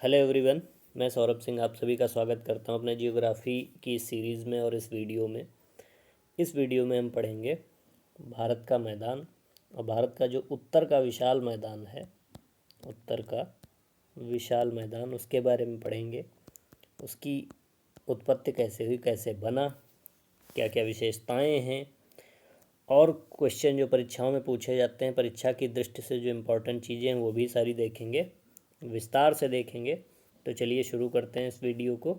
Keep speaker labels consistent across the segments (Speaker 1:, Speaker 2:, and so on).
Speaker 1: Hello everyone. मैं सौरभ सिंह आप सभी का स्वागत करता हूं अपने जियोग्राफी की इस सीरीज़ में और इस वीडियो में। इस वीडियो में हम पढ़ेंगे भारत का मैदान और भारत का जो उत्तर का विशाल मैदान है, उत्तर का विशाल मैदान, उसके बारे में पढ़ेंगे। उसकी उत्पत्ति कैसे हुई, कैसे बना, क्या क्या विशेषताएं हैं और क्वेश्चन जो परीक्षाओं में पूछे जाते हैं, परीक्षा की दृष्टि से जो इम्पोर्टेंट चीज़ें हैं वो भी सारी देखेंगे, विस्तार से देखेंगे। तो चलिए शुरू करते हैं इस वीडियो को।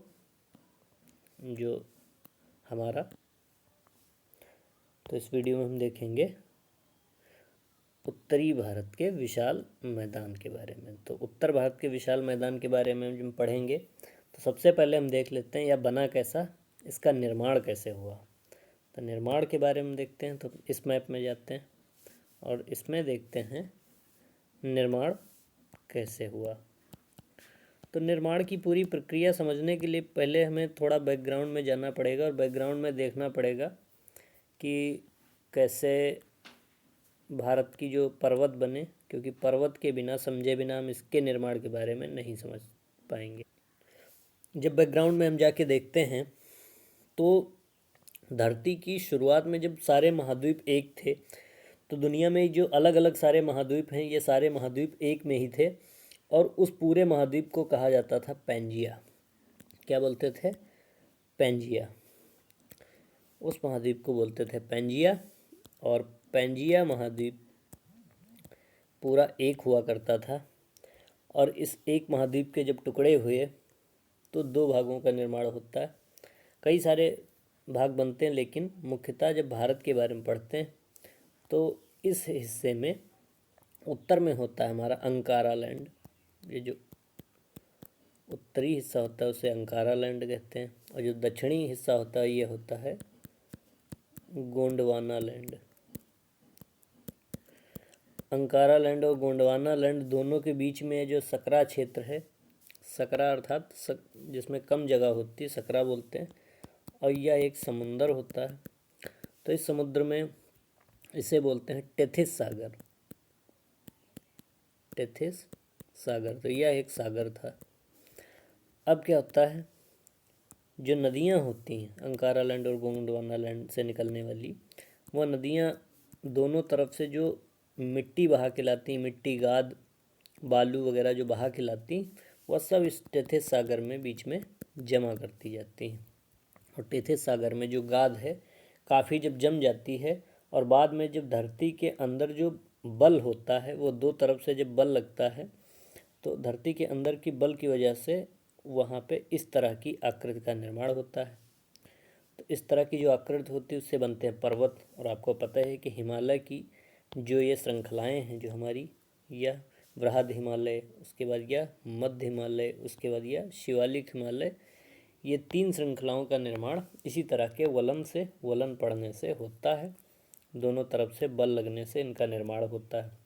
Speaker 1: जो हमारा तो इस वीडियो में हम देखेंगे उत्तरी भारत के विशाल मैदान के बारे में। तो उत्तर भारत के विशाल मैदान के बारे में जब पढ़ेंगे तो सबसे पहले हम देख लेते हैं यह बना कैसा, इसका निर्माण कैसे हुआ। तो निर्माण के बारे में देखते हैं। तो इस मैप में जाते हैं और इसमें देखते हैं निर्माण कैसे हुआ। तो निर्माण की पूरी प्रक्रिया समझने के लिए पहले हमें थोड़ा बैकग्राउंड में जाना पड़ेगा और बैकग्राउंड में देखना पड़ेगा कि कैसे भारत की जो पर्वत बने, क्योंकि पर्वत के बिना समझे बिना हम इसके निर्माण के बारे में नहीं समझ पाएंगे। जब बैकग्राउंड में हम जाके देखते हैं तो धरती की शुरुआत में जब सारे महाद्वीप एक थे, तो दुनिया में जो अलग अलग सारे महाद्वीप हैं, ये सारे महाद्वीप एक में ही थे और उस पूरे महाद्वीप को कहा जाता था पैंजिया। क्या बोलते थे? पैंजिया। उस महाद्वीप को बोलते थे पैंजिया। और पैंजिया महाद्वीप पूरा एक हुआ करता था और इस एक महाद्वीप के जब टुकड़े हुए तो दो भागों का निर्माण होता है। कई सारे भाग बनते हैं, लेकिन मुख्यतः जब भारत के बारे में पढ़ते हैं तो इस हिस्से में उत्तर में होता है हमारा अंकारा लैंड। ये जो उत्तरी हिस्सा होता है उसे अंकारा लैंड कहते हैं और जो दक्षिणी हिस्सा होता है ये होता है गोंडवाना लैंड। अंकारा लैंड और गोंडवाना लैंड दोनों के बीच में जो सकरा क्षेत्र है, सकरा अर्थात जिसमें कम जगह होती है, सकरा बोलते हैं, और यह एक समुंदर होता है। तो इस समुद्र में इसे बोलते हैं टेथिस सागर। टेथिस सागर, तो यह एक सागर था। अब क्या होता है, जो नदियाँ होती हैं अंकारा लैंड और गोंडवाना लैंड से निकलने वाली, वह नदियाँ दोनों तरफ से जो मिट्टी बहा के लाती, मिट्टी, गाद, बालू वगैरह जो बहा के लाती, वह सब इस टेथिस सागर में बीच में जमा करती जाती हैं। और टेथिस सागर में जो गाद है काफ़ी जब जम जाती है और बाद में जब धरती के अंदर जो बल होता है, वो दो तरफ से जब बल लगता है तो धरती के अंदर की बल की वजह से वहाँ पे इस तरह की आकृति का निर्माण होता है। तो इस तरह की जो आकृति होती है उससे बनते हैं पर्वत। और आपको पता है कि हिमालय की जो ये श्रृंखलाएँ हैं, जो हमारी, यह बृहद हिमालय, उसके बाद यह मध्य हिमालय, उसके बाद यह शिवालिक हिमालय, ये तीन श्रृंखलाओं का निर्माण इसी तरह के वलन से, वलन पड़ने से होता है। दोनों तरफ से बल लगने से इनका निर्माण होता है।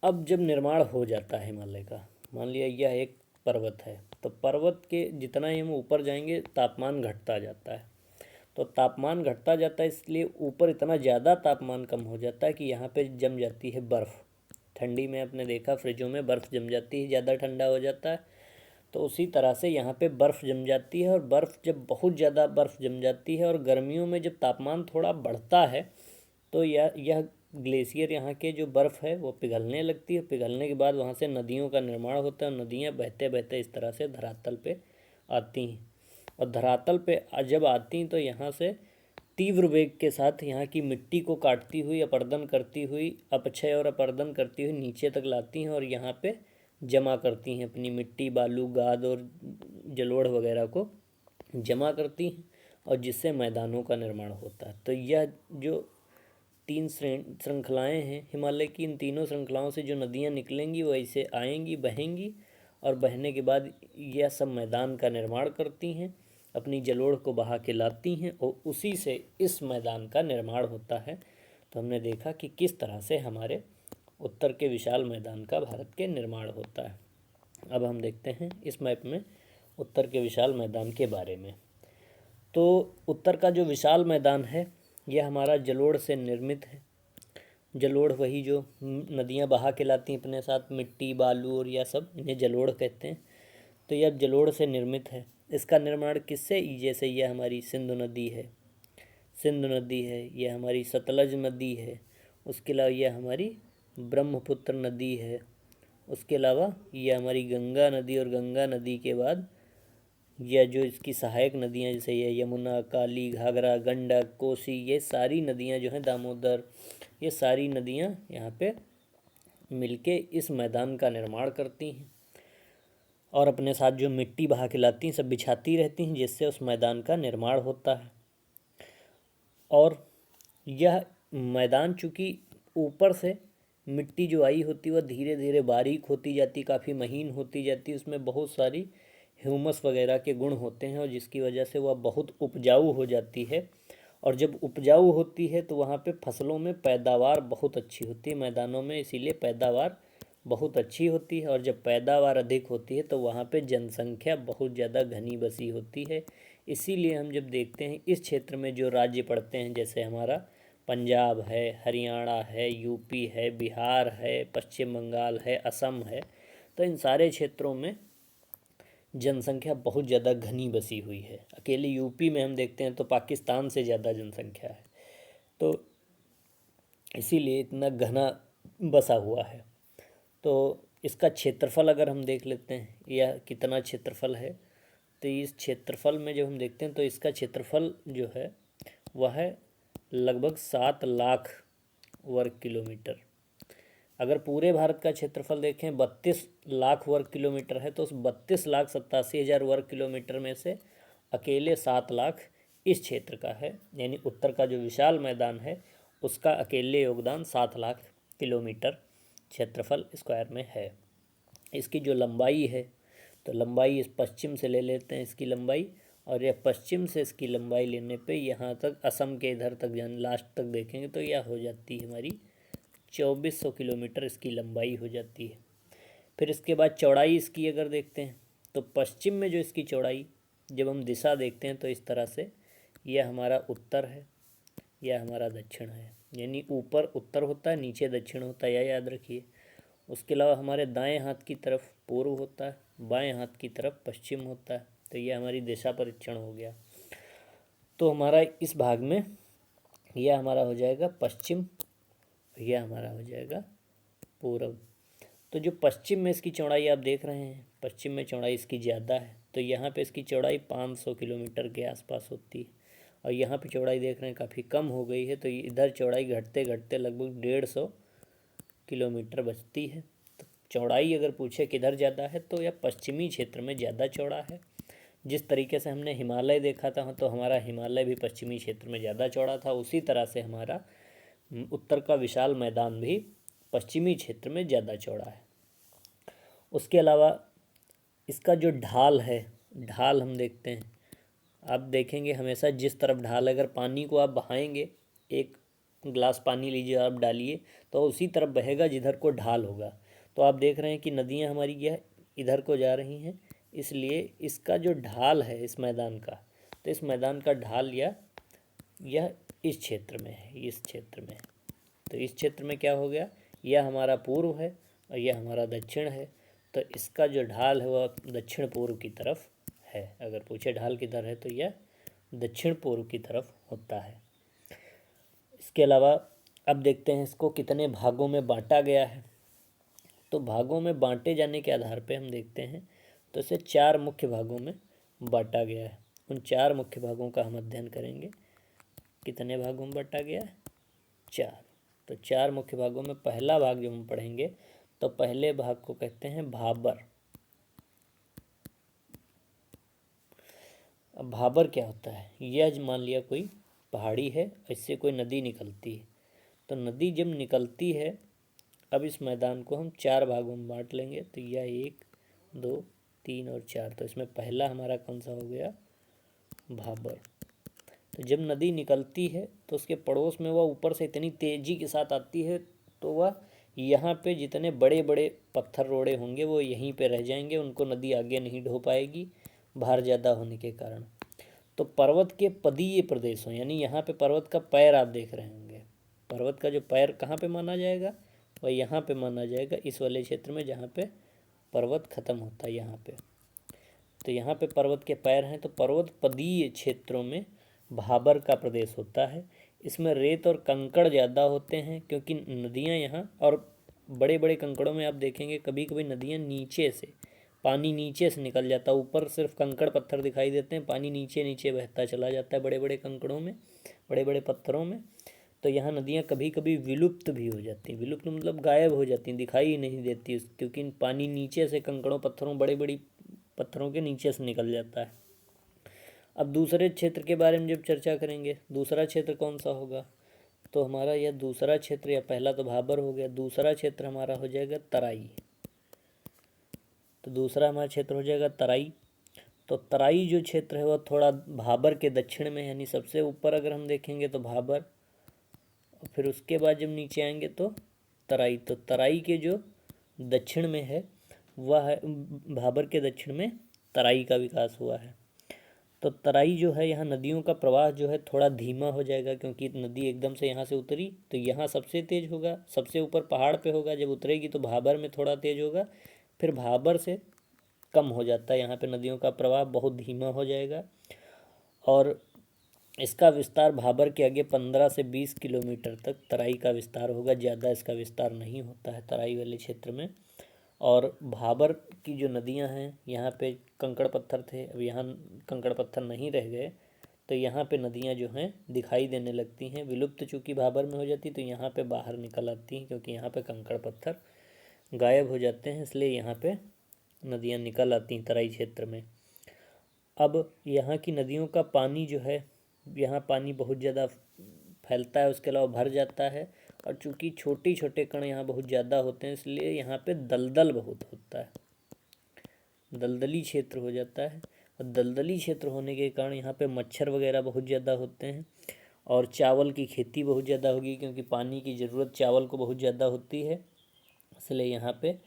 Speaker 1: अब जब निर्माण हो जाता है हिमालय का, मान लिया यह एक पर्वत है, तो पर्वत के जितना ही हम ऊपर जाएंगे तापमान घटता जाता है। तो तापमान घटता जाता है, इसलिए ऊपर इतना ज़्यादा तापमान कम हो जाता है कि यहाँ पे जम जाती है बर्फ़। ठंडी में आपने देखा फ्रिजों में बर्फ़ जम जाती है, ज़्यादा ठंडा हो जाता है। तो उसी तरह से यहाँ पे बर्फ़ जम जाती है और बर्फ़ जब बहुत ज़्यादा बर्फ़ जम जाती है और गर्मियों में जब तापमान थोड़ा बढ़ता है तो यह ग्लेशियर, यहाँ के जो बर्फ़ है वो पिघलने लगती है। पिघलने के बाद वहाँ से नदियों का निर्माण होता है और नदियाँ बहते बहते इस तरह से धरातल पे आती हैं। और धरातल पे जब आती हैं तो यहाँ से तीव्र वेग के साथ यहाँ की मिट्टी को काटती हुई, अपरदन करती हुई, अपक्षय और अपरदन करती हुई नीचे तक लाती हैं और यहाँ पे जमा करती हैं अपनी मिट्टी, बालू, गाद और जलोढ़ वगैरह को जमा करती हैं और जिससे मैदानों का निर्माण होता है। तो यह जो तीन श्रृंखलाएँ हैं हिमालय की, इन तीनों श्रृंखलाओं से जो नदियाँ निकलेंगी वो ऐसे आएंगी, बहेंगी और बहने के बाद यह सब मैदान का निर्माण करती हैं, अपनी जलोढ़ को बहा के लाती हैं और उसी से इस मैदान का निर्माण होता है। तो हमने देखा कि किस तरह से हमारे उत्तर के विशाल मैदान का भारत के निर्माण होता है। अब हम देखते हैं इस मैप में उत्तर के विशाल मैदान के बारे में। तो उत्तर का जो विशाल मैदान है यह हमारा जलोढ़ से निर्मित है जलोढ़ वही जो नदियाँ बहा के लाती हैं अपने साथ मिट्टी बालू और यह सब, इन्हें जलोढ़ कहते हैं। तो यह जलोढ़ से निर्मित है। इसका निर्माण किससे? जैसे यह हमारी सिंधु नदी है, सिंधु नदी है, यह हमारी सतलज नदी है, उसके अलावा यह हमारी ब्रह्मपुत्र नदी है, उसके अलावा यह हमारी गंगा नदी, और गंगा नदी के बाद यह जो इसकी सहायक नदियाँ जैसे ये यमुना, काली, घाघरा, गंडक, कोसी, ये सारी नदियाँ जो हैं, दामोदर, ये सारी नदियाँ यहाँ पे मिलके इस मैदान का निर्माण करती हैं और अपने साथ जो मिट्टी बहा के लाती हैं सब बिछाती रहती हैं, जिससे उस मैदान का निर्माण होता है। और यह मैदान चूँकि ऊपर से मिट्टी जो आई होती है वह धीरे धीरे बारीक होती जाती, काफ़ी महीन होती जाती, उसमें बहुत सारी ह्यूमस वगैरह के गुण होते हैं और जिसकी वजह से वह बहुत उपजाऊ हो जाती है। और जब उपजाऊ होती है तो वहाँ पे फसलों में पैदावार बहुत अच्छी होती है मैदानों में, इसीलिए पैदावार बहुत अच्छी होती है। और जब पैदावार अधिक होती है तो वहाँ पे जनसंख्या बहुत ज़्यादा घनी बसी होती है। इसीलिए हम जब देखते हैं इस क्षेत्र में जो राज्य पड़ते हैं, जैसे हमारा पंजाब है, हरियाणा है, यूपी है, बिहार है, पश्चिम बंगाल है, असम है, तो इन सारे क्षेत्रों में जनसंख्या बहुत ज़्यादा घनी बसी हुई है। अकेले यूपी में हम देखते हैं तो पाकिस्तान से ज़्यादा जनसंख्या है, तो इसीलिए इतना घना बसा हुआ है। तो इसका क्षेत्रफल अगर हम देख लेते हैं यह कितना क्षेत्रफल है, तो इस क्षेत्रफल में जब हम देखते हैं तो इसका क्षेत्रफल जो है वह है लगभग 7 लाख वर्ग किलोमीटर। अगर पूरे भारत का क्षेत्रफल देखें 32 लाख वर्ग किलोमीटर है, तो उस 32,87,000 वर्ग किलोमीटर में से अकेले 7 लाख इस क्षेत्र का है, यानी उत्तर का जो विशाल मैदान है उसका अकेले योगदान 7 लाख किलोमीटर क्षेत्रफल स्क्वायर में है। इसकी जो लंबाई है, तो लंबाई इस पश्चिम से ले लेते हैं इसकी लंबाई, और यह पश्चिम से इसकी लंबाई लेने पे यहाँ तक असम के इधर तक जान लास्ट तक देखेंगे तो यह हो जाती है हमारी 2400 किलोमीटर इसकी लंबाई हो जाती है। फिर इसके बाद चौड़ाई इसकी अगर देखते हैं तो पश्चिम में जो इसकी चौड़ाई, जब हम दिशा देखते हैं तो इस तरह से यह हमारा उत्तर है, यह हमारा दक्षिण है, यानी ऊपर उत्तर होता है, नीचे दक्षिण होता है, यह याद रखिए। उसके अलावा हमारे दाएं हाथ की तरफ पूर्व होता है, बाएं हाथ की तरफ पश्चिम होता है, तो यह हमारी दिशा परीक्षण हो गया। तो हमारा इस भाग में यह हमारा हो जाएगा पश्चिम, यह हमारा हो जाएगा पूर्व। तो जो पश्चिम में इसकी चौड़ाई आप देख रहे हैं, पश्चिम में चौड़ाई इसकी ज़्यादा है, तो यहाँ पे इसकी चौड़ाई 500 किलोमीटर के आसपास होती है, और यहाँ पे चौड़ाई देख रहे हैं काफ़ी कम हो गई है, तो इधर चौड़ाई घटते घटते लगभग 150 किलोमीटर बचती है। तो चौड़ाई अगर पूछे किधर ज़्यादा है तो यह पश्चिमी क्षेत्र में ज़्यादा चौड़ा है। जिस तरीके से हमने हिमालय देखा था तो हमारा हिमालय भी पश्चिमी क्षेत्र में ज़्यादा चौड़ा था, उसी तरह से हमारा उत्तर का विशाल मैदान भी पश्चिमी क्षेत्र में ज़्यादा चौड़ा है। उसके अलावा इसका जो ढाल है, ढाल हम देखते हैं, आप देखेंगे हमेशा जिस तरफ ढाल, अगर पानी को आप बहाएंगे, एक गिलास पानी लीजिए आप डालिए तो उसी तरफ बहेगा जिधर को ढाल होगा। तो आप देख रहे हैं कि नदियाँ हमारी यह इधर को जा रही हैं, इसलिए इसका जो ढाल है इस मैदान का, तो इस मैदान का ढाल यह इस क्षेत्र में है, इस क्षेत्र में। तो इस क्षेत्र में क्या हो गया, यह हमारा पूर्व है और यह हमारा दक्षिण है, तो इसका जो ढाल है वह दक्षिण पूर्व की तरफ है। अगर पूछे ढाल किधर है तो यह दक्षिण पूर्व की तरफ होता है। इसके अलावा अब देखते हैं इसको कितने भागों में बांटा गया है। तो भागों में बांटे जाने के आधार पे हम देखते हैं तो इसे 4 मुख्य भागों में बांटा गया है। उन 4 मुख्य भागों का हम अध्ययन करेंगे। कितने भागों में बांटा गया है? 4। तो 4 मुख्य भागों में पहला भाग जब हम पढ़ेंगे तो पहले भाग को कहते हैं भाबर। अब भाबर क्या होता है? यह मान लिया कोई पहाड़ी है, इससे कोई नदी निकलती है, तो नदी जब निकलती है, अब इस मैदान को हम 4 भागों में बांट लेंगे, तो यह 1, 2, 3 और 4। तो इसमें पहला हमारा कौन सा हो गया? भाबर। तो जब नदी निकलती है तो उसके पड़ोस में वह ऊपर से इतनी तेज़ी के साथ आती है तो वह यहाँ पे जितने बड़े बड़े पत्थर रोड़े होंगे वो यहीं पे रह जाएंगे, उनको नदी आगे नहीं ढो पाएगी भार ज़्यादा होने के कारण। तो पर्वत के पदीय प्रदेशों, यानी यहाँ पे पर्वत का पैर आप देख रहे होंगे, पर्वत का जो पैर कहाँ पे माना जाएगा, वह यहाँ पे माना जाएगा, इस वाले क्षेत्र में जहाँ पे पर्वत खत्म होता है यहाँ पे। तो यहाँ पे पर्वत के पैर हैं, तो पर्वत पदीय क्षेत्रों में भाबर का प्रदेश होता है। इसमें रेत और कंकड़ ज़्यादा होते हैं क्योंकि नदियाँ यहाँ, और बड़े बड़े कंकड़ों में आप देखेंगे कभी कभी नदियाँ नीचे से, पानी नीचे से निकल जाता है, ऊपर सिर्फ कंकड़ पत्थर दिखाई देते हैं, पानी नीचे नीचे बहता चला जाता है बड़े बड़े कंकड़ों में, बड़े बड़े पत्थरों में। तो यहाँ नदियाँ कभी कभी विलुप्त भी हो जाती हैं, विलुप्त मतलब गायब हो जाती हैं, दिखाई ही नहीं देती, क्योंकि पानी नीचे से कंकड़ों पत्थरों बड़े बड़ी पत्थरों के नीचे से निकल जाता है। अब दूसरे क्षेत्र के बारे में जब चर्चा करेंगे, दूसरा क्षेत्र कौन सा होगा, तो हमारा यह दूसरा क्षेत्र, या पहला तो भाबर हो गया, दूसरा क्षेत्र हमारा हो जाएगा तराई। तो दूसरा हमारा क्षेत्र हो जाएगा तराई। तो तराई जो क्षेत्र है वह थोड़ा भाबर के दक्षिण में, यानी सबसे ऊपर अगर हम देखेंगे तो भाबर, और फिर उसके बाद जब नीचे आएंगे तो तराई। तो तराई के जो दक्षिण में है वह है, भाबर के दक्षिण में तराई का विकास हुआ है। तो तराई जो है, यहाँ नदियों का प्रवाह जो है थोड़ा धीमा हो जाएगा, क्योंकि नदी एकदम से यहाँ से उतरी तो यहाँ सबसे तेज़ होगा, सबसे ऊपर पहाड़ पे होगा, जब उतरेगी तो भाबर में थोड़ा तेज़ होगा, फिर भाबर से कम हो जाता है, यहाँ पे नदियों का प्रवाह बहुत धीमा हो जाएगा। और इसका विस्तार भाबर के आगे 15 से 20 किलोमीटर तक तराई का विस्तार होगा, ज़्यादा इसका विस्तार नहीं होता है तराई वाले क्षेत्र में। और भाबर की जो नदियां हैं, यहाँ पे कंकड़ पत्थर थे, अब यहाँ कंकड़ पत्थर नहीं रह गए, तो यहाँ पे नदियाँ जो हैं दिखाई देने लगती हैं, विलुप्त चूँकि भाबर में हो जाती तो यहाँ पे बाहर निकल आती हैं, क्योंकि यहाँ पे कंकड़ पत्थर गायब हो जाते हैं, इसलिए यहाँ पे नदियाँ निकल आती हैं तराई क्षेत्र में। अब यहाँ की नदियों का पानी जो है, यहाँ पानी बहुत ज़्यादा फैलता है, उसके अलावा भर जाता है, और चूँकि छोटे छोटे कण यहाँ बहुत ज़्यादा होते हैं, इसलिए यहाँ पे दलदल बहुत होता है, दलदली क्षेत्र हो जाता है। और दलदली क्षेत्र होने के कारण यहाँ पे मच्छर वगैरह बहुत ज़्यादा होते हैं, और चावल की खेती बहुत ज़्यादा होगी, क्योंकि पानी की ज़रूरत चावल को बहुत ज़्यादा होती है, इसलिए यहाँ पे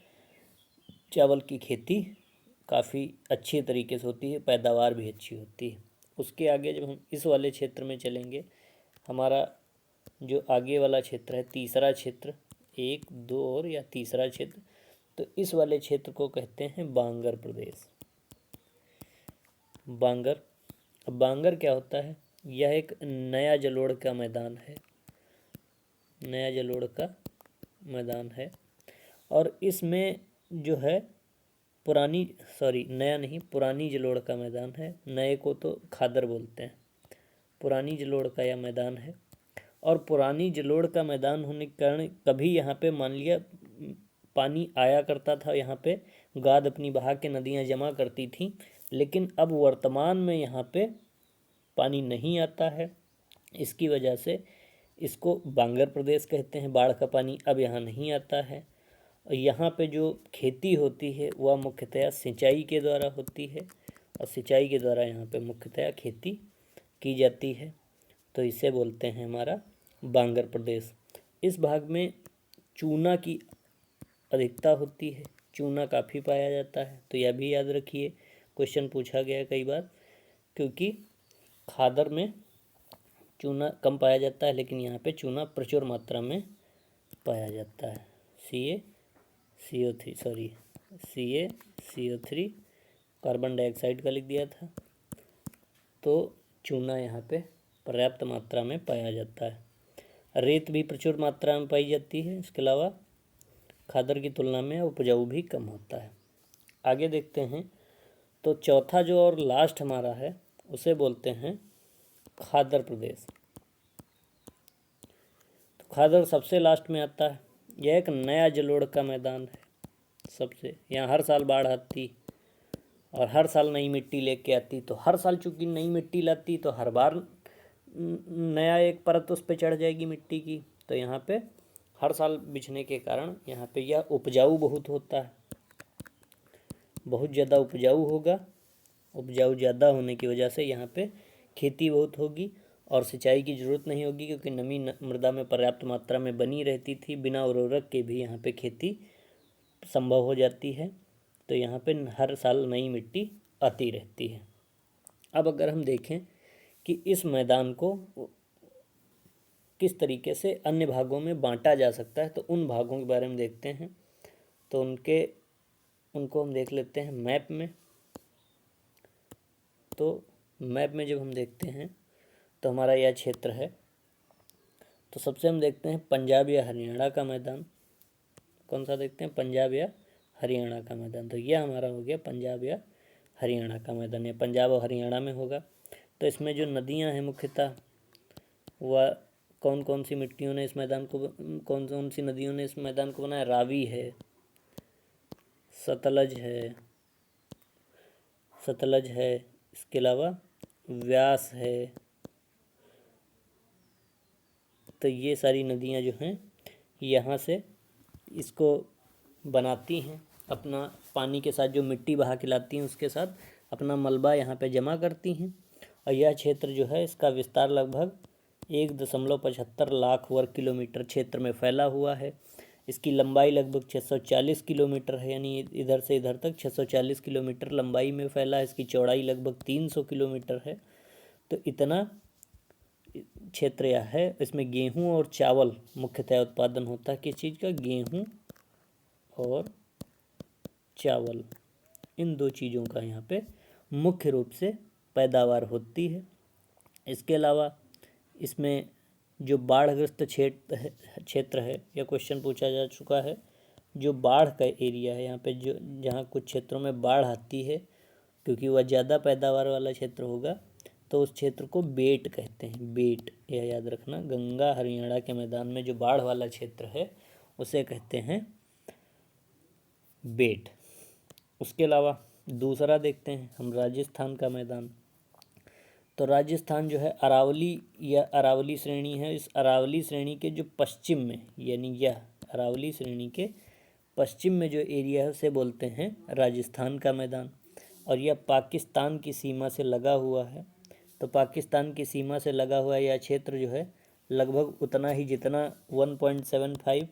Speaker 1: चावल की खेती काफ़ी अच्छी तरीके से होती है, पैदावार भी अच्छी होती है। उसके आगे जब हम इस वाले क्षेत्र में चलेंगे, हमारा जो आगे वाला क्षेत्र है, तीसरा क्षेत्र, 1, 2 और या तीसरा क्षेत्र, तो इस वाले क्षेत्र को कहते हैं बांगर प्रदेश। बांगर, अब बांगर क्या होता है, यह एक नया जलोढ़ का मैदान है, नया जलोढ़ का मैदान है, और इसमें जो है नया नहीं, पुरानी जलोढ़ का मैदान है, नए को तो खादर बोलते हैं, पुरानी जलोढ़ का यह मैदान है। और पुरानी जलोढ़ का मैदान होने के कारण कभी यहाँ पे मान लिया पानी आया करता था, यहाँ पे गाद अपनी बहा के नदियाँ जमा करती थी, लेकिन अब वर्तमान में यहाँ पे पानी नहीं आता है, इसकी वजह से इसको बांगर प्रदेश कहते हैं। बाढ़ का पानी अब यहाँ नहीं आता है, और यहाँ पे जो खेती होती है वह मुख्यतया सिंचाई के द्वारा होती है, और सिंचाई के द्वारा यहाँ पे मुख्यतया खेती की जाती है, तो इसे बोलते हैं हमारा बांगर प्रदेश। इस भाग में चूना की अधिकता होती है, चूना काफ़ी पाया जाता है, तो यह भी याद रखिए, क्वेश्चन पूछा गया कई बार, क्योंकि खादर में चूना कम पाया जाता है, लेकिन यहाँ पे चूना प्रचुर मात्रा में पाया जाता है। CaCO3 कार्बन डाइऑक्साइड का लिख दिया था, तो चूना यहाँ पे पर्याप्त मात्रा में पाया जाता है। रेत भी प्रचुर मात्रा में पाई जाती है, इसके अलावा खादर की तुलना में उपजाऊ भी कम होता है। आगे देखते हैं, तो चौथा जो और लास्ट हमारा है उसे बोलते हैं खादर प्रदेश। तो खादर सबसे लास्ट में आता है, यह एक नया जलोढ़ का मैदान है, सबसे यहाँ हर साल बाढ़ आती और हर साल नई मिट्टी लेके आती, तो हर साल चूँकि नई मिट्टी लाती तो हर बार नया एक परत उस पर चढ़ जाएगी मिट्टी की, तो यहाँ पे हर साल बिछने के कारण यहाँ पे यह उपजाऊ बहुत होता है, बहुत ज़्यादा उपजाऊ होगा, उपजाऊ ज़्यादा होने की वजह से यहाँ पे खेती बहुत होगी, और सिंचाई की ज़रूरत नहीं होगी, क्योंकि नमी मृदा में पर्याप्त मात्रा में बनी रहती थी, बिना उर्वरक के भी यहाँ पे खेती संभव हो जाती है, तो यहाँ पे हर साल नई मिट्टी आती रहती है। अब अगर हम देखें कि इस मैदान को किस तरीके से अन्य भागों में बांटा जा सकता है, तो उन भागों के बारे में देखते हैं। तो उनको हम देख लेते हैं मैप में। तो मैप में जब हम देखते हैं तो हमारा यह क्षेत्र है। तो सबसे हम देखते हैं पंजाब या हरियाणा का मैदान। कौन सा देखते हैं? पंजाब या हरियाणा का मैदान। तो यह हमारा हो गया पंजाब या हरियाणा का मैदान, या पंजाब और हरियाणा में होगा। तो इसमें जो नदियां हैं मुख्यतः वह कौन कौन सी मिट्टियों ने इस मैदान को कौन कौन सी नदियों ने इस मैदान को बनाया? रावी है, सतलज है, इसके अलावा व्यास है। तो ये सारी नदियां जो हैं यहाँ से इसको बनाती हैं, अपना पानी के साथ जो मिट्टी बहा के लाती हैं उसके साथ अपना मलबा यहाँ पे जमा करती हैं। और यह क्षेत्र जो है इसका विस्तार लगभग 1.75 लाख वर्ग किलोमीटर क्षेत्र में फैला हुआ है। इसकी लंबाई लगभग 640 किलोमीटर है, यानी इधर से इधर तक 640 किलोमीटर लंबाई में फैला है। इसकी चौड़ाई लगभग 300 किलोमीटर है। तो इतना क्षेत्र यह है। इसमें गेहूं और चावल मुख्यतः उत्पादन होता है। किस चीज़ का? गेहूं और चावल, इन दो चीज़ों का यहाँ पे मुख्य रूप से पैदावार होती है। इसके अलावा इसमें जो बाढ़ग्रस्त क्षेत्र है, यह क्वेश्चन पूछा जा चुका है। जो बाढ़ का एरिया है यहाँ पे, जो जहाँ कुछ क्षेत्रों में बाढ़ आती है, क्योंकि वह ज़्यादा पैदावार वाला क्षेत्र होगा, तो उस क्षेत्र को बेट कहते हैं। बेट, यह याद रखना। गंगा हरियाणा के मैदान में जो बाढ़ वाला क्षेत्र है उसे कहते हैं बेट। उसके अलावा दूसरा देखते हैं हम, राजस्थान का मैदान। तो राजस्थान जो है अरावली या अरावली श्रेणी है। इस अरावली श्रेणी के जो पश्चिम में, यानी यह अरावली श्रेणी के पश्चिम में जो एरिया है उसे बोलते हैं राजस्थान का मैदान। और यह पाकिस्तान की सीमा से लगा हुआ है। तो पाकिस्तान की सीमा से लगा हुआ यह क्षेत्र जो है लगभग उतना ही, जितना 1.75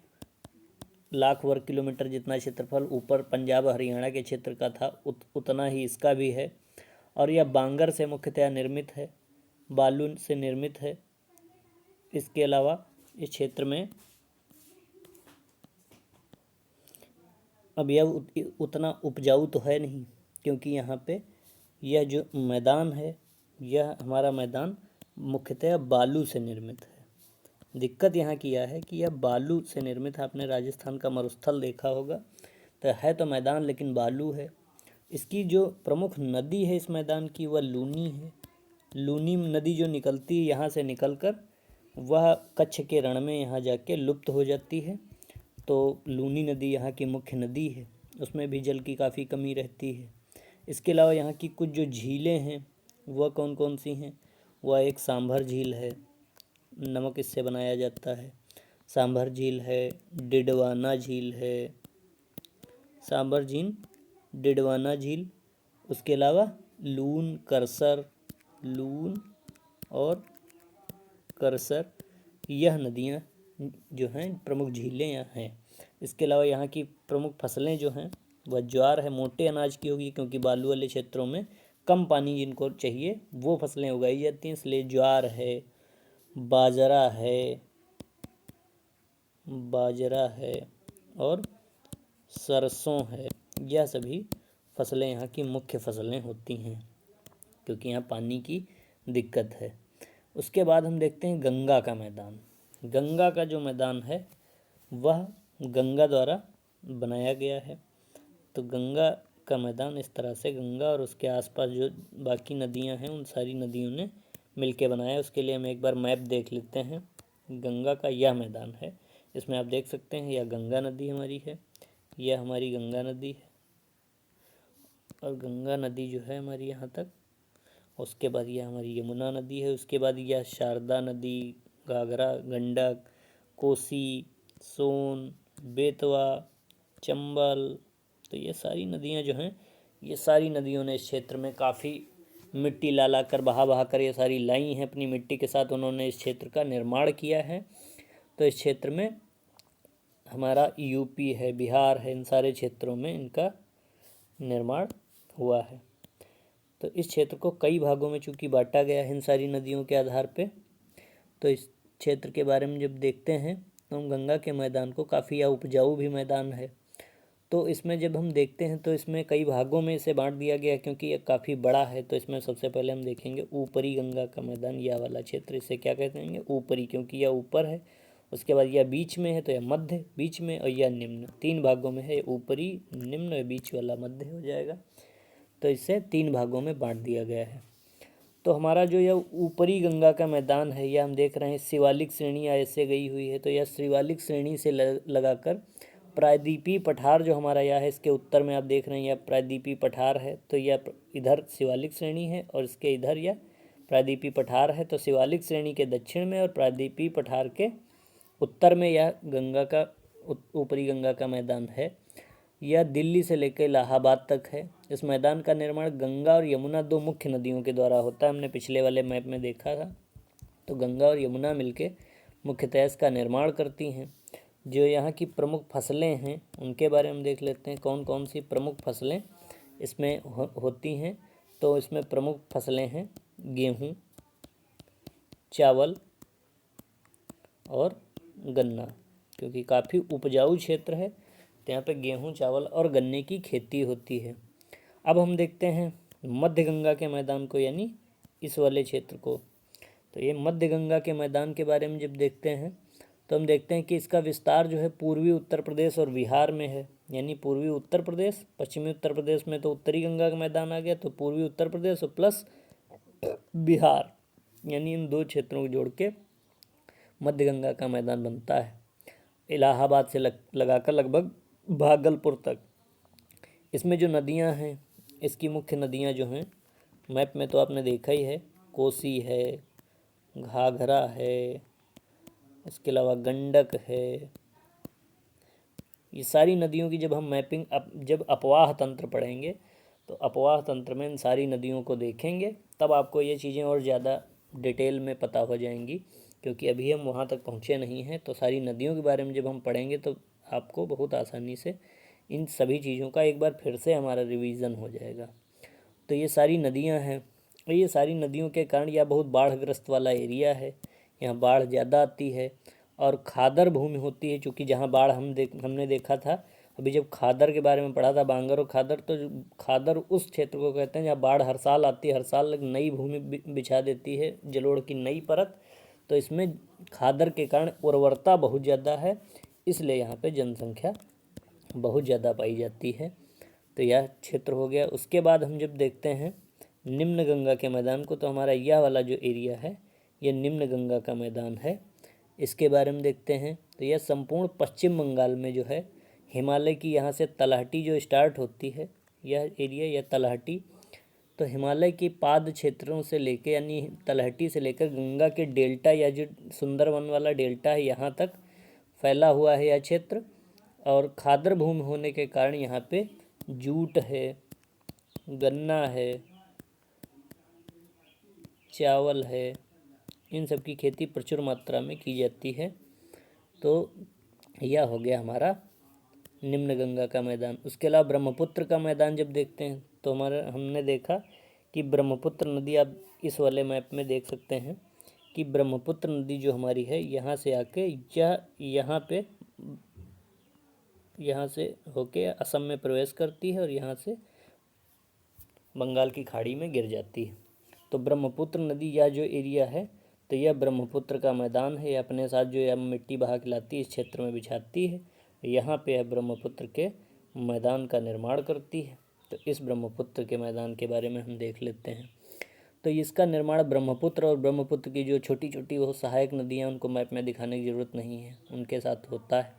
Speaker 1: लाख वर्ग किलोमीटर जितना क्षेत्रफल ऊपर पंजाब हरियाणा के क्षेत्र का था, उतना ही इसका भी है। और यह बांगर से मुख्यतः निर्मित है, बालू से निर्मित है। इसके अलावा इस क्षेत्र में अब यह उतना उपजाऊ तो है नहीं, क्योंकि यहाँ पे यह जो मैदान है, यह हमारा मैदान मुख्यतः बालू से निर्मित है। दिक्कत यहाँ की यह है कि यह बालू से निर्मित है। आपने राजस्थान का मरुस्थल देखा होगा, तो है तो मैदान लेकिन बालू है। इसकी जो प्रमुख नदी है इस मैदान की, वह लूनी है। लूनी नदी जो निकलती है यहाँ से निकलकर वह कच्छ के रण में यहाँ जाके लुप्त हो जाती है। तो लूनी नदी यहाँ की मुख्य नदी है, उसमें भी जल की काफ़ी कमी रहती है। इसके अलावा यहाँ की कुछ जो झीलें हैं वह कौन कौन सी हैं? वह एक सांभर झील है, नमक इससे बनाया जाता है। सांभर झील है, डिडवाना झील है, सांभर झील, डिडवाना झील। उसके अलावा लून और करसर, यह नदियाँ जो हैं प्रमुख झीलें यहाँ हैं। इसके अलावा यहाँ की प्रमुख फसलें जो हैं वह ज्वार है, मोटे अनाज की होगी, क्योंकि बालू वाले क्षेत्रों में कम पानी जिनको चाहिए वो फसलें उगाई जाती हैं, इसलिए ज्वार है, बाजरा है और सरसों है। यह सभी फसलें यहाँ की मुख्य फसलें होती हैं, क्योंकि यहाँ पानी की दिक्कत है। उसके बाद हम देखते हैं गंगा का मैदान। गंगा का जो मैदान है वह गंगा द्वारा बनाया गया है। तो गंगा का मैदान इस तरह से, गंगा और उसके आसपास जो बाकी नदियाँ हैं उन सारी नदियों ने मिलके बनाया। उसके लिए हम एक बार मैप देख लेते हैं। गंगा का यह मैदान है, इसमें आप देख सकते हैं यह गंगा नदी हमारी है, यह हमारी गंगा नदी है, और गंगा नदी जो है हमारी यहाँ तक। उसके बाद यह हमारी यमुना नदी है। उसके बाद यह शारदा नदी, घाघरा, गंडक, कोसी, सोन, बेतवा, चंबल। तो ये सारी नदियाँ जो हैं, ये सारी नदियों ने इस क्षेत्र में काफ़ी मिट्टी ला कर बहा कर ये सारी लाई हैं अपनी मिट्टी के साथ। उन्होंने इस क्षेत्र का निर्माण किया है। तो इस क्षेत्र में हमारा यूपी है, बिहार है, इन सारे क्षेत्रों में इनका निर्माण हुआ है। तो इस क्षेत्र को कई भागों में चूँकि बांटा गया है इन सारी नदियों के आधार पे, तो क्षेत्र के बारे में जब देखते हैं तो हम गंगा के मैदान को काफ़ी उपजाऊ भी मैदान है। तो इसमें जब हम देखते हैं तो इसमें कई भागों में इसे बांट दिया गया है, क्योंकि ये काफ़ी बड़ा है। तो इसमें सबसे पहले हम देखेंगे ऊपरी गंगा का मैदान, यह वाला क्षेत्र, इसे क्या कहते हैं, ऊपरी, क्योंकि यह ऊपर है। उसके बाद यह बीच में है तो यह मध्य, बीच में, और यह निम्न। 3 भागों में है, ऊपरी, निम्न और बीच वाला मध्य हो जाएगा। तो इसे 3 भागों में बांट दिया गया है। तो हमारा जो यह ऊपरी गंगा का मैदान है, यह हम देख रहे हैं शिवालिक श्रेणियाँ ऐसे गई हुई है। तो यह शिवालिक श्रेणी से लगाकर प्रायद्वीपीय पठार जो हमारा यह है, इसके उत्तर में आप देख रहे हैं यह प्रायद्वीपीय पठार है। तो यह इधर शिवालिक श्रेणी है और इसके इधर यह प्रायद्वीपीय पठार है। तो शिवालिक श्रेणी के दक्षिण में और प्रायद्वीपीय पठार के उत्तर में यह गंगा का ऊपरी गंगा का मैदान है। यह दिल्ली से लेकर इलाहाबाद तक है। इस मैदान का निर्माण गंगा और यमुना 2 मुख्य नदियों के द्वारा होता है। हमने पिछले वाले मैप में देखा था। तो गंगा और यमुना मिलके मुख्यतः इसका निर्माण करती हैं। जो यहाँ की प्रमुख फसलें हैं उनके बारे में देख लेते हैं, कौन कौन सी प्रमुख फसलें इसमें होती हैं। तो इसमें प्रमुख फसलें हैं गेहूँ, चावल और गन्ना, क्योंकि काफ़ी उपजाऊ क्षेत्र है तो यहाँ पे गेहूँ, चावल और गन्ने की खेती होती है। अब हम देखते हैं मध्य गंगा के मैदान को, यानी इस वाले क्षेत्र को। तो ये मध्य गंगा के मैदान के बारे में जब देखते हैं तो हम देखते हैं कि इसका विस्तार जो है पूर्वी उत्तर प्रदेश और बिहार में है। यानी पूर्वी उत्तर प्रदेश, पश्चिमी उत्तर प्रदेश में तो उत्तरी गंगा का मैदान आ गया, तो पूर्वी उत्तर प्रदेश और प्लस बिहार, यानी इन 2 क्षेत्रों को जोड़ के मध्य गंगा का मैदान बनता है। इलाहाबाद से लगाकर लगभग भागलपुर तक। इसमें जो नदियां हैं, इसकी मुख्य नदियां जो हैं मैप में तो आपने देखा ही है, कोसी है, घाघरा है, इसके अलावा गंडक है। ये सारी नदियों की जब हम मैपिंग जब अपवाह तंत्र पढ़ेंगे तो अपवाह तंत्र में इन सारी नदियों को देखेंगे, तब आपको ये चीज़ें और ज़्यादा डिटेल में पता हो जाएंगी, क्योंकि अभी हम वहाँ तक पहुँचे नहीं हैं। तो सारी नदियों के बारे में जब हम पढ़ेंगे तो आपको बहुत आसानी से इन सभी चीज़ों का एक बार फिर से हमारा रिवीजन हो जाएगा। तो ये सारी नदियाँ हैं और ये सारी नदियों के कारण यह बहुत बाढ़ग्रस्त वाला एरिया है। यहाँ बाढ़ ज़्यादा आती है और खादर भूमि होती है, चूँकि जहाँ बाढ़ हमने देखा था अभी जब खादर के बारे में पढ़ा था, बांगर और खादर, तो खादर उस क्षेत्र को कहते हैं जहाँ बाढ़ हर साल आती है, हर साल एक नई भूमि बिछा देती है, जलोढ़ की नई परत। तो इसमें खादर के कारण उर्वरता बहुत ज़्यादा है, इसलिए यहाँ पे जनसंख्या बहुत ज़्यादा पाई जाती है। तो यह क्षेत्र हो गया। उसके बाद हम जब देखते हैं निम्न गंगा के मैदान को, तो हमारा यह वाला जो एरिया है यह निम्न गंगा का मैदान है। इसके बारे में देखते हैं तो यह संपूर्ण पश्चिम बंगाल में जो है हिमालय की, यहाँ से तलहटी जो स्टार्ट होती है, यह एरिया, यह तलहटी, तो हिमालय के पाद क्षेत्रों से लेकर, यानी तलहटी से लेकर गंगा के डेल्टा या जो सुंदरवन वाला डेल्टा है यहाँ तक फैला हुआ है यह क्षेत्र। और खादर भूमि होने के कारण यहाँ पे जूट है, गन्ना है, चावल है, इन सब की खेती प्रचुर मात्रा में की जाती है। तो यह हो गया हमारा निम्न गंगा का मैदान। उसके अलावा ब्रह्मपुत्र का मैदान जब देखते हैं तो हमने देखा कि ब्रह्मपुत्र नदी, आप इस वाले मैप में देख सकते हैं कि ब्रह्मपुत्र नदी जो हमारी है यहाँ से आके यहाँ से होके असम में प्रवेश करती है और यहाँ से बंगाल की खाड़ी में गिर जाती है। तो ब्रह्मपुत्र नदी यह जो एरिया है, तो यह ब्रह्मपुत्र का मैदान है। यह अपने साथ जो यह मिट्टी बहा के लाती है, इस क्षेत्र में बिछाती है, यहाँ पे यह ब्रह्मपुत्र के मैदान का निर्माण करती है। तो इस ब्रह्मपुत्र के मैदान के बारे में हम देख लेते हैं। तो इसका निर्माण ब्रह्मपुत्र और ब्रह्मपुत्र की जो छोटी छोटी वो सहायक नदियाँ, उनको मैप में दिखाने की ज़रूरत नहीं है, उनके साथ होता है।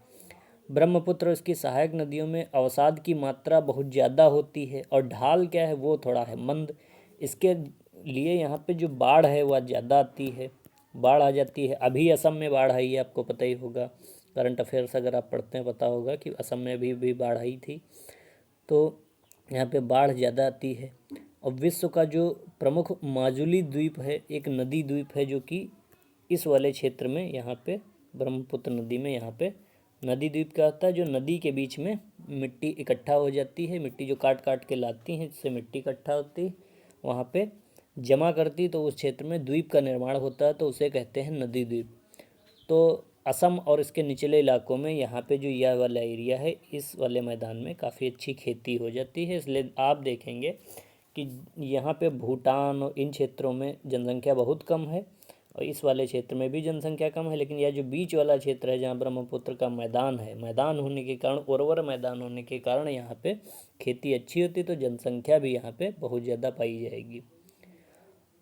Speaker 1: ब्रह्मपुत्र और इसकी सहायक नदियों में अवसाद की मात्रा बहुत ज़्यादा होती है और ढाल क्या है वो थोड़ा है मंद। इसके लिए यहाँ पे जो बाढ़ है वह ज़्यादा आती है, बाढ़ आ जाती है। अभी असम में बाढ़ आई है, आपको पता ही होगा, करंट अफेयर्स अगर आप पढ़ते हैं पता होगा कि असम में भी बाढ़ आई थी। तो यहाँ पे बाढ़ ज़्यादा आती है। और विश्व का जो प्रमुख माजुली द्वीप है, एक नदी द्वीप है जो कि इस वाले क्षेत्र में यहाँ पे ब्रह्मपुत्र नदी में, यहाँ पे नदी द्वीप क्या होता है, जो नदी के बीच में मिट्टी इकट्ठा हो जाती है, मिट्टी जो काट काट के लाती हैं, जिससे मिट्टी इकट्ठा होती है, वहाँ पे जमा करती, तो उस क्षेत्र में द्वीप का निर्माण होता है, तो उसे कहते हैं नदी द्वीप। तो असम और इसके निचले इलाकों में यहाँ पे जो यह वाला एरिया है, इस वाले मैदान में काफ़ी अच्छी खेती हो जाती है। इसलिए आप देखेंगे कि यहाँ पे भूटान और इन क्षेत्रों में जनसंख्या बहुत कम है और इस वाले क्षेत्र में भी जनसंख्या कम है, लेकिन यह जो बीच वाला क्षेत्र है जहाँ ब्रह्मपुत्र का मैदान है, मैदान होने के कारण, उर्वर मैदान होने के कारण यहाँ पे खेती अच्छी होती, तो जनसंख्या भी यहाँ पे बहुत ज़्यादा पाई जाएगी।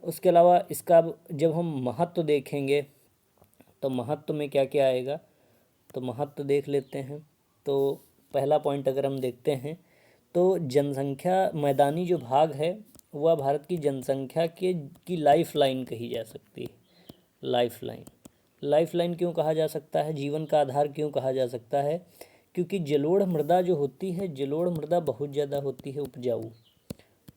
Speaker 1: उसके अलावा इसका जब हम महत्व देखेंगे तो महत्व में क्या क्या आएगा, तो महत्व देख लेते हैं। तो पहला पॉइंट अगर हम देखते हैं तो जनसंख्या, मैदानी जो भाग है वह भारत की जनसंख्या की लाइफ लाइन कही जा सकती है। लाइफ लाइन, लाइफ लाइन क्यों कहा जा सकता है, जीवन का आधार क्यों कहा जा सकता है, क्योंकि जलोढ़ मृदा जो होती है, जलोढ़ मृदा बहुत ज़्यादा होती है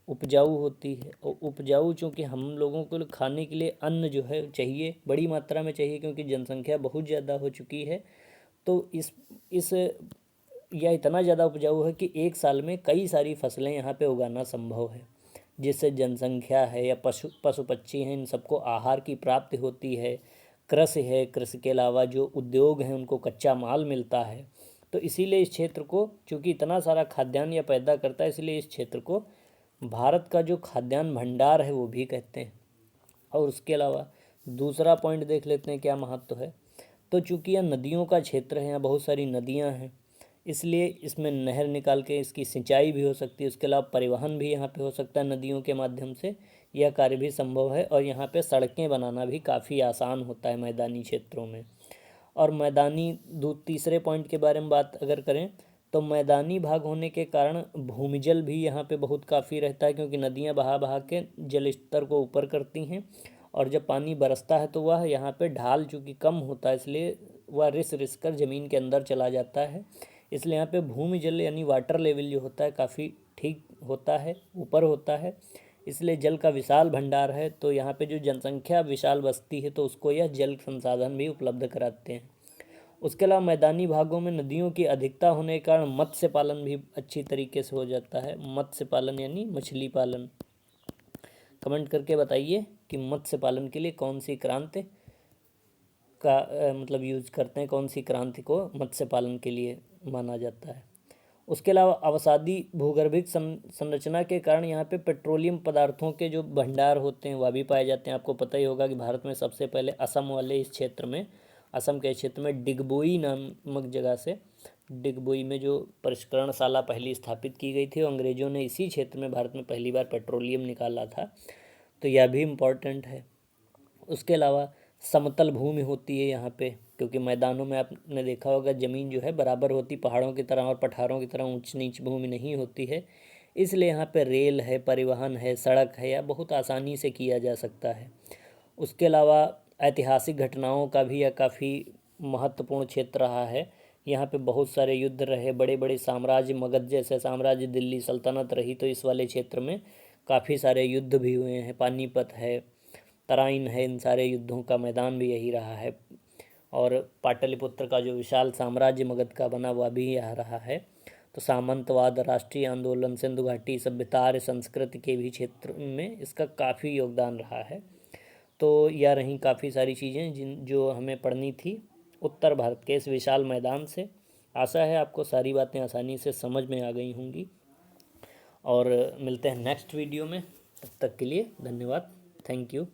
Speaker 1: उपजाऊ होती है। और उपजाऊ चूँकि हम लोगों को खाने के लिए अन्न जो है चाहिए, बड़ी मात्रा में चाहिए, क्योंकि जनसंख्या बहुत ज़्यादा हो चुकी है। तो इस यह इतना ज़्यादा उपजाऊ है कि एक साल में कई सारी फसलें यहाँ पे उगाना संभव है, जिससे जनसंख्या है या पशु पक्षी हैं, इन सबको आहार की प्राप्ति होती है। कृषि है, कृषि के अलावा जो उद्योग हैं उनको कच्चा माल मिलता है। तो इसीलिए इस क्षेत्र को, चूँकि इतना सारा खाद्यान्न यह पैदा करता है, इसलिए इस क्षेत्र को भारत का जो खाद्यान्न भंडार है वो भी कहते हैं। और उसके अलावा दूसरा पॉइंट देख लेते हैं क्या महत्व है। तो चूँकि यह नदियों का क्षेत्र है, यहाँ बहुत सारी नदियाँ हैं, इसलिए इसमें नहर निकाल के इसकी सिंचाई भी हो सकती है। उसके अलावा परिवहन भी यहाँ पे हो सकता है नदियों के माध्यम से, यह कार्य भी संभव है। और यहाँ पे सड़कें बनाना भी काफ़ी आसान होता है मैदानी क्षेत्रों में। और मैदानी तीसरे पॉइंट के बारे में बात अगर करें तो मैदानी भाग होने के कारण भूमिजल भी यहाँ पे बहुत काफ़ी रहता है, क्योंकि नदियाँ बहा बहा के जल स्तर को ऊपर करती हैं। और जब पानी बरसता है तो वह यहाँ पे ढाल चूँकि कम होता है, इसलिए वह रिस कर ज़मीन के अंदर चला जाता है। इसलिए यहाँ पे भूमिजल यानी वाटर लेवल जो होता है काफ़ी ठीक होता है, ऊपर होता है। इसलिए जल का विशाल भंडार है। तो यहाँ पे जो जनसंख्या विशाल बसती है तो उसको यह जल संसाधन भी उपलब्ध कराते हैं। उसके अलावा मैदानी भागों में नदियों की अधिकता होने के कारण मत्स्य पालन भी अच्छी तरीके से हो जाता है। मत्स्य पालन यानी मछली पालन। कमेंट करके बताइए कि मत्स्य पालन के लिए कौन सी क्रांति का मतलब यूज करते हैं, कौन सी क्रांति को मत्स्य पालन के लिए माना जाता है। उसके अलावा अवसादी भूगर्भिक संरचना के कारण यहाँ पे पेट्रोलियम पदार्थों के जो भंडार होते हैं वह भी पाए जाते हैं। आपको पता ही होगा कि भारत में सबसे पहले असम वाले इस क्षेत्र में, असम के क्षेत्र में डिगबोई नामक जगह से, डिगबोई में जो परिष्करणशाला पहली स्थापित की गई थी, अंग्रेज़ों ने इसी क्षेत्र में भारत में पहली बार पेट्रोलियम निकाला था। तो यह भी इम्पॉर्टेंट है। उसके अलावा समतल भूमि होती है यहाँ पे, क्योंकि मैदानों में आपने देखा होगा ज़मीन जो है बराबर होती, पहाड़ों की तरह और पठारों की तरह ऊंच नीच भूमि नहीं होती है। इसलिए यहाँ पे रेल है, परिवहन है, सड़क है, या बहुत आसानी से किया जा सकता है। उसके अलावा ऐतिहासिक घटनाओं का भी यह काफ़ी महत्वपूर्ण क्षेत्र रहा है। यहाँ पे बहुत सारे युद्ध रहे, बड़े बड़े साम्राज्य, मगध जैसे साम्राज्य, दिल्ली सल्तनत रही, तो इस वाले क्षेत्र में काफ़ी सारे युद्ध भी हुए हैं। पानीपत है, तराइन है, इन सारे युद्धों का मैदान भी यही रहा है। और पाटलिपुत्र का जो विशाल साम्राज्य मगध का बना वह भी यहाँ रहा है। तो सामंतवाद, राष्ट्रीय आंदोलन, सिंधु घाटी सभ्यता, आर्य संस्कृति के भी क्षेत्र में इसका काफ़ी योगदान रहा है। तो यह रही काफ़ी सारी चीज़ें जो हमें पढ़नी थी उत्तर भारत के इस विशाल मैदान से। आशा है आपको सारी बातें आसानी से समझ में आ गई होंगी। और मिलते हैं नेक्स्ट वीडियो में, तब तक के लिए धन्यवाद। Thank you.